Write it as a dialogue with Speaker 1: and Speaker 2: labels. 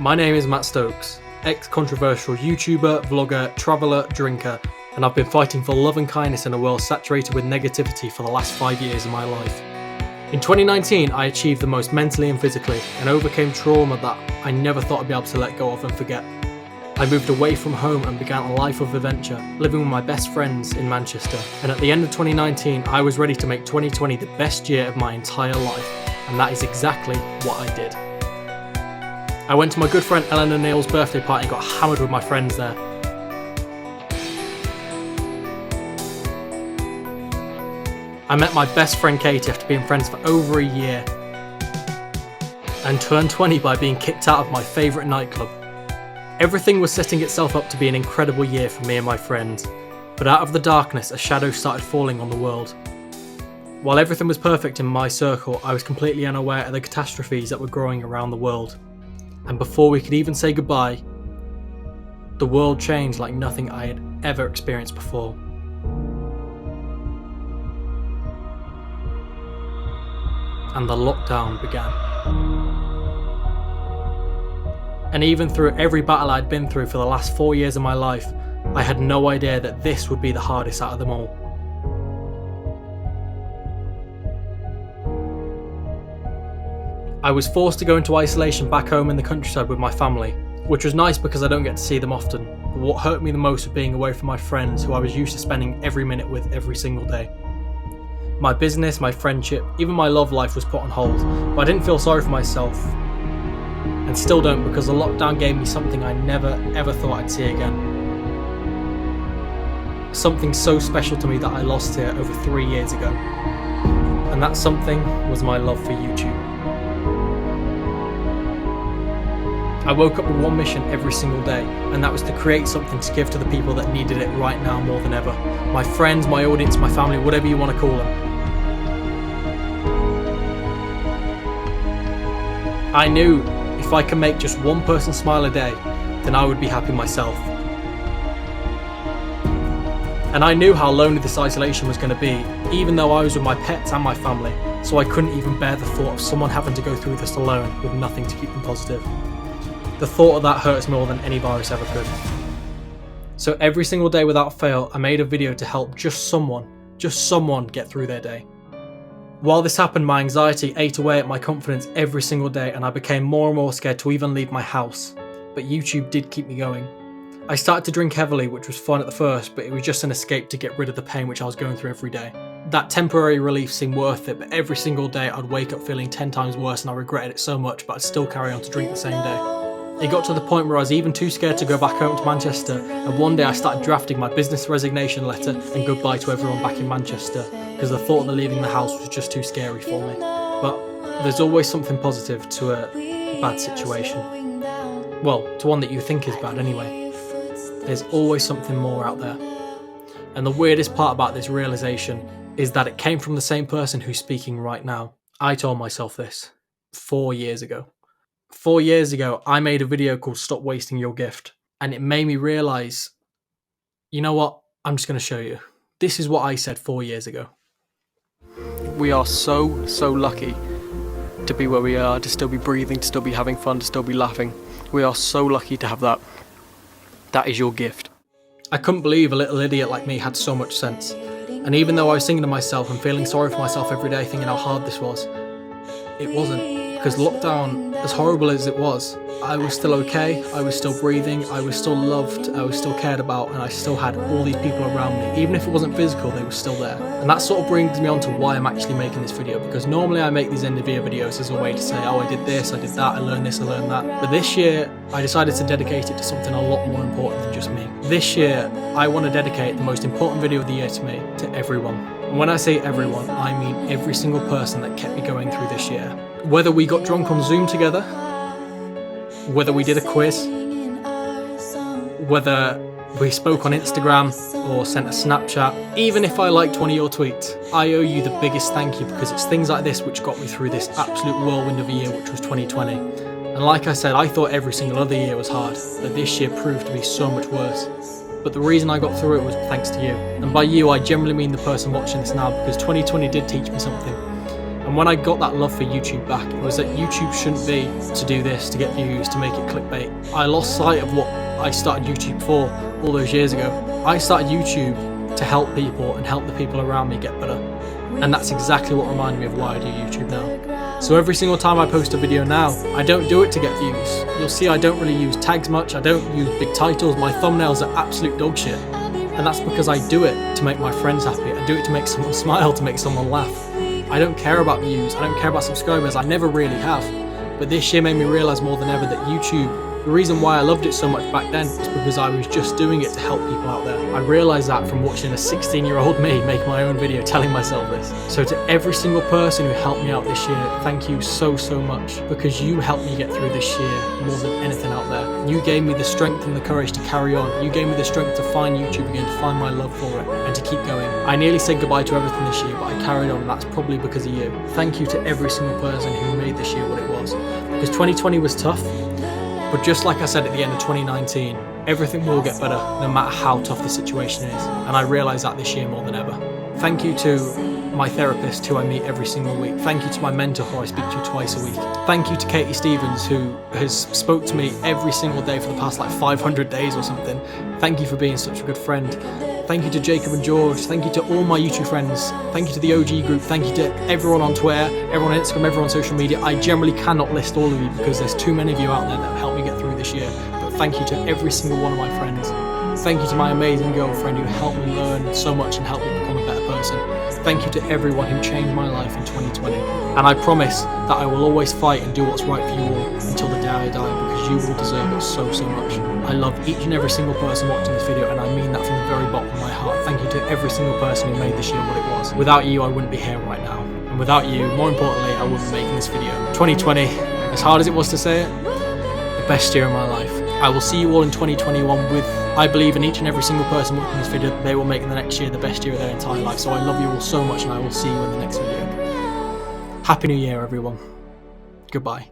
Speaker 1: My name is Matt Stokes, ex-controversial YouTuber, vlogger, traveller, drinker, and I've been fighting for love and kindness in a world saturated with negativity for the last 5 years of my life. In 2019, I achieved the most mentally and physically, and overcame trauma that I never thought I'd be able to let go of and forget. I moved away from home and began a life of adventure, living with my best friends in Manchester, and at the end of 2019, I was ready to make 2020 the best year of my entire life, and that is exactly what I did. I went to my good friend Eleanor Neal's birthday party and got hammered with my friends there. I met my best friend Katie after being friends for over a year and turned 20 by being kicked out of my favourite nightclub. Everything was setting itself up to be an incredible year for me and my friends, but out of the darkness a shadow started falling on the world. While everything was perfect in my circle, I was completely unaware of the catastrophes that were growing around the world. And before we could even say goodbye, the world changed like nothing I had ever experienced before. And the lockdown began. And even through every battle I'd been through for the last 4 years of my life, I had no idea that this would be the hardest out of them all. I was forced to go into isolation back home in the countryside with my family, which was nice because I don't get to see them often, but what hurt me the most was being away from my friends who I was used to spending every minute with every single day. My business, my friendship, even my love life was put on hold, but I didn't feel sorry for myself, and still don't, because the lockdown gave me something I never ever thought I'd see again. Something so special to me that I lost here over 3 years ago, and that something was my love for YouTube. I woke up with one mission every single day, and that was to create something to give to the people that needed it right now more than ever. My friends, my audience, my family, whatever you want to call them. I knew if I could make just one person smile a day, then I would be happy myself. And I knew how lonely this isolation was going to be, even though I was with my pets and my family, so I couldn't even bear the thought of someone having to go through this alone with nothing to keep them positive. The thought of that hurts more than any virus ever could. So every single day without fail, I made a video to help just someone get through their day. While this happened, my anxiety ate away at my confidence every single day, and I became more and more scared to even leave my house. But YouTube did keep me going. I started to drink heavily, which was fun at the first, but it was just an escape to get rid of the pain which I was going through every day. That temporary relief seemed worth it, but every single day I'd wake up feeling 10 times worse, and I regretted it so much, but I'd still carry on to drink the same day. It got to the point where I was even too scared to go back home to Manchester, and one day I started drafting my business resignation letter and goodbye to everyone back in Manchester, because the thought of leaving the house was just too scary for me. But there's always something positive to a bad situation. Well, to one that you think is bad anyway. There's always something more out there. And the weirdest part about this realization is that it came from the same person who's speaking right now. I told myself this 4 years ago. 4 years ago, I made a video called Stop Wasting Your Gift, and it made me realise, you know what, I'm just going to show you. This is what I said 4 years ago. We are so lucky to be where we are, to still be breathing, to still be having fun, to still be laughing. We are so lucky to have that. That is your gift. I couldn't believe a little idiot like me had so much sense. And even though I was singing to myself and feeling sorry for myself every day, thinking how hard this was, it wasn't. Because lockdown, as horrible as it was, I was still okay, I was still breathing, I was still loved, I was still cared about, and I still had all these people around me. Even if it wasn't physical, they were still there. And that sort of brings me on to why I'm actually making this video, because normally I make these end of year videos as a way to say, oh, I did this, I did that, I learned this, I learned that. But this year, I decided to dedicate it to something a lot more important than just me. This year, I want to dedicate the most important video of the year to me, to everyone. And when I say everyone, I mean every single person that kept me going through this year. Whether we got drunk on Zoom together, whether we did a quiz, whether we spoke on Instagram or sent a Snapchat, even if I liked one of your tweets, I owe you the biggest thank you, because it's things like this which got me through this absolute whirlwind of a year which was 2020. And like I said, I thought every single other year was hard, but this year proved to be so much worse. But the reason I got through it was thanks to you. And by you, I generally mean the person watching this now, because 2020 did teach me something. And when I got that love for YouTube back, it was that YouTube shouldn't be to do this, to get views, to make it clickbait. I lost sight of what I started YouTube for all those years ago. I started YouTube to help people and help the people around me get better. And that's exactly what reminded me of why I do YouTube now. So every single time I post a video now, I don't do it to get views. You'll see I don't really use tags much, I don't use big titles, my thumbnails are absolute dog shit. And that's because I do it to make my friends happy, I do it to make someone smile, to make someone laugh. I don't care about views, I don't care about subscribers, I never really have. But this year made me realise more than ever that YouTube, the reason why I loved it so much back then is because I was just doing it to help people out there. I realised that from watching a 16-year-old me make my own video telling myself this. So to every single person who helped me out this year, thank you so much, because you helped me get through this year more than anything out there. You gave me the strength and the courage to carry on. You gave me the strength to find YouTube again, to find my love for it, and to keep going. I nearly said goodbye to everything this year, but I carried on, and that's probably because of you. Thank you to every single person who made this year what it was. Because 2020 was tough, but just like I said at the end of 2019, everything will get better no matter how tough the situation is. And I realise that this year more than ever. Thank you to my therapist who I meet every single week. Thank you to my mentor who I speak to twice a week. Thank you to Katie Stevens who has spoke to me every single day for the past 500 days or something. Thank you for being such a good friend. Thank you to Jacob and George. Thank you to all my YouTube friends. Thank you to the OG group. Thank you to everyone on Twitter, everyone on Instagram, everyone on social media. I generally cannot list all of you because there's too many of you out there that have helped me get through this year. But thank you to every single one of my friends. Thank you to my amazing girlfriend who helped me learn so much and helped me become a better person. Thank you to everyone who changed my life in 2020. And I promise that I will always fight and do what's right for you all until the day I die, because you will deserve it so much. I love each and every single person watching this video, and I mean that from the very bottom of my heart. Thank you to every single person who made this year what it was. Without you, I wouldn't be here right now. And without you, more importantly, I wouldn't be making this video. 2020, as hard as it was to say it, the best year of my life. I will see you all in 2021 with, I believe in each and every single person watching this video, that they will make the next year the best year of their entire life. So I love you all so much, and I will see you in the next video. Happy New Year, everyone. Goodbye.